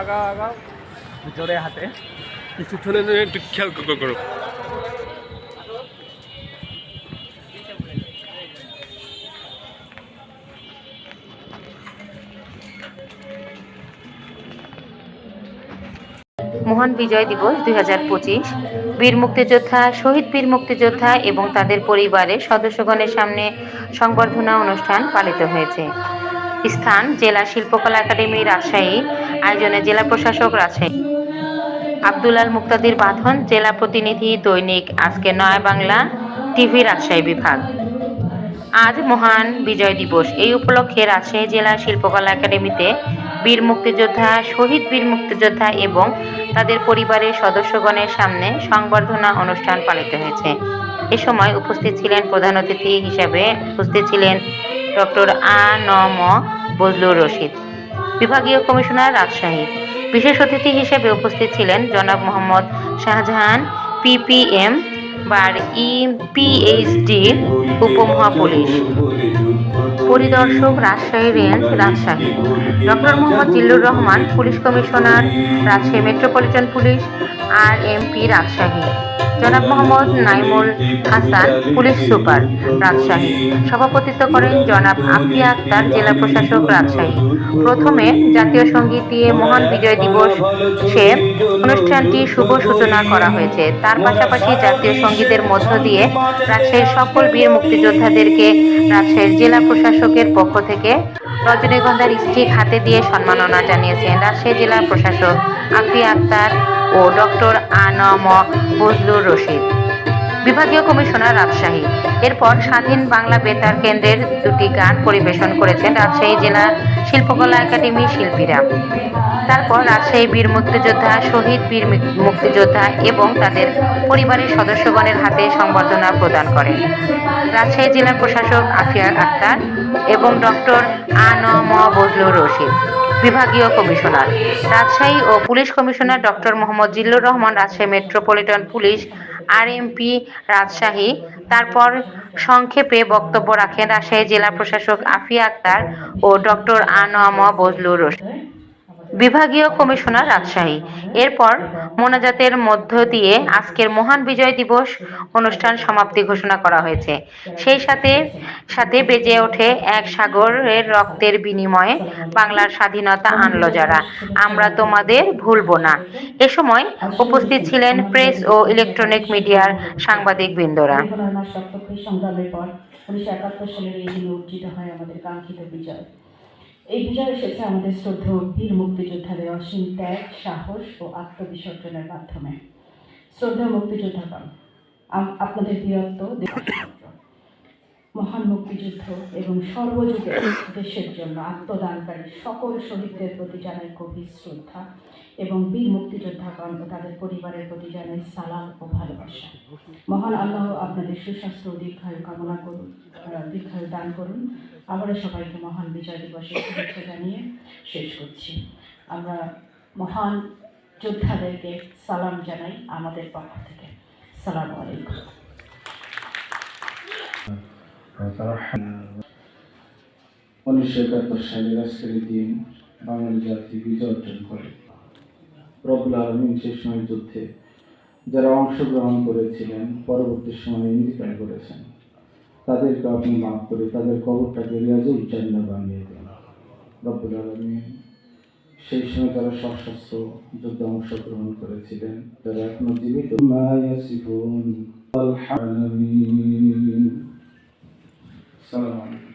আগাও জোরে হাতে কিছুক্ষণের জন্য একটু খেয়াল করো। মহান বিজয় দিবস 2025 বীর মুক্তিযোদ্ধা, শহীদ বীর মুক্তিযোদ্ধা এবং তাদের পরিবারের সদস্যগণের সামনে সংবর্ধনা অনুষ্ঠান পালিত হয়েছে। স্থান জেলা শিল্পকলা একাডেমি রাজশাহী। আয়োজনে জেলা প্রশাসক রাজশাহী। আব্দুল আল মুক্তাদির বাঁধন, জেলা প্রতিনিধি, দৈনিক আজকে নয়া বাংলা টিভি রাজশাহী বিভাগ। আজ মহান বিজয় দিবস, এই উপলক্ষে রাজশাহী জেলা শিল্পকলা একাডেমিতে বীর মুক্তিযোদ্ধা, শহীদ বীর মুক্তিযোদ্ধা এবং তাদের পরিবারের সদস্যগণের সামনে সংবর্ধনা অনুষ্ঠান পালিত হয়েছে। এ সময় উপস্থিত ছিলেন প্রধান অতিথি হিসাবে উপস্থিত ছিলেন ডক্টর আ.ন.ম বজলুর রশিদ, বিভাগীয় কমিশনার রাজশাহী। বিশেষ অতিথি হিসেবে উপস্থিত ছিলেন জনাব মোহাম্মদ শাহজাহান, পিপিএম বার পিএইচডি, উপমহাপুলিশ পরিদর্শক Rajshahi range Rajshahi. Doctor Mohammad Zillur Rahman, police commissioner Rajshahi metropolitan police RMP Rajshahi. জনাব মোহাম্মদ নাইমুল হাসান, পুলিশ সুপার রাজশাহী। সভাপতিত্ব করেন জনাব আফিয়া আক্তার, জেলা প্রশাসক রাজশাহী। প্রথমে জাতীয় সঙ্গীত দিয়ে মহান বিজয় দিবসে অনুষ্ঠানটি শুভ সূচনা করা হয়েছে। তার পাশাপাশি জাতীয় সঙ্গীতের মধ্য দিয়ে রাজশাহীর সকল বীর মুক্তিযোদ্ধাদেরকে রাজশাহীর জেলা প্রশাসকের পক্ষ থেকে রজনীগন্ধার স্টিক হাতে দিয়ে সম্মাননা জানিয়েছেন রাজশাহী জেলা প্রশাসক আফিয়া আক্তার ও ডক্টর আ.ন.ম বজলুর রশিদ, বিভাগীয় কমিশনার রাজশাহী। এরপর স্বাধীন বাংলা বেতার কেন্দ্রের দুটি গান পরিবেশন করেছেন রাজশাহী জেলা শিল্পকলা একাডেমির শিল্পীরা। তারপর রাজশাহী বীর মুক্তিযোদ্ধা, শহীদ বীর মুক্তিযোদ্ধা এবং তাদের পরিবারের সদস্যগণের হাতে সংবর্ধনা প্রদান করেন রাজশাহী জেলা প্রশাসক আফিয়া আক্তার এবং ডক্টর আ.ন.ম বজলুর রশিদ, বিভাগীয় কমিশনার রাজশাহী ও police commissioner doctor Mohammad Zillur Rahman, Rajshahi metropolitan police RMP Rajshahi. তারপর সংক্ষেপে বক্তব্য রাখেন রাজশাহী জেলা প্রশাসক আফিয়া আক্তার ও ডক্টর আ.ন.ম বজলুর রশিদ, বিভাগীয় কমিশনার রাজশাহী। এরপর মোনাজাতের মধ্য দিয়ে আজকের মহান বিজয় দিবস অনুষ্ঠান সমাপ্তি ঘোষণা করা হয়েছে। সেই সাথে সাথে বেজে ওঠে এক সাগরের রক্তের বিনিময়ে বাংলার স্বাধীনতা আনলো যারা, আমরা তোমাদের ভুলবো না। এ সময় উপস্থিত ছিলেন প্রেস ও ইলেকট্রনিক মিডিয়ার সাংবাদিক বৃন্দরা। 1971 সালের এই দিনে অর্জিত হয় আমাদের কাঙ্ক্ষিত বিজয়। এই বিজয় এসেছে আমাদের শ্রদ্ধেয় বীর মুক্তিযোদ্ধাদের অসীম ত্যাগ, সাহস ও আত্মবিসর্জনের মাধ্যমে। শ্রদ্ধেয় মুক্তিযোদ্ধাগণ, আপনাদের বীরত্ব মহান মুক্তিযুদ্ধ এবং সর্বযুগে দেশের জন্য আত্মদানকারী সকল শহীদদের প্রতি জানাই গভীর শ্রদ্ধা এবং বীর মুক্তিযোদ্ধাগণ ও তাদের পরিবারের প্রতি জানাই সালাম ও ভালোবাসা। মহান আল্লাহ আপনাদের সুস্বাস্থ্য ও দীর্ঘায়ু কামনা করুন, দীর্ঘায়ু দান করুন। আমরা সবাইকে মহান বিজয় দিবসের শুভেচ্ছা জানিয়ে শেষ করছি। আমরা মহান যোদ্ধাদেরকে সালাম জানাই আমাদের পক্ষ থেকে। আসসালামু আলাইকুম। 1971 সালের আজকের দিন বাঙালি জাতি বিজয় অর্জন করে। রব্বুল আলামিন সেই সময় যুদ্ধে যারা অংশগ্রহণ করেছিলেন, পরবর্তী সময়ে ইন্তিকাল করেছেন, তাদেরকে আপনি মাফ করে তাদের কবরটাকে রিয়াজুল জান্নাহ বানিয়ে দেন। রব্বুল আলামিন সেই সময় যারা সশস্ত্র যুদ্ধে অংশগ্রহণ করেছিলেন, যারা এখনো জীবিত, মা ইয়াসিফুন আল-আলামিন। আসসালামু আলাইকুম।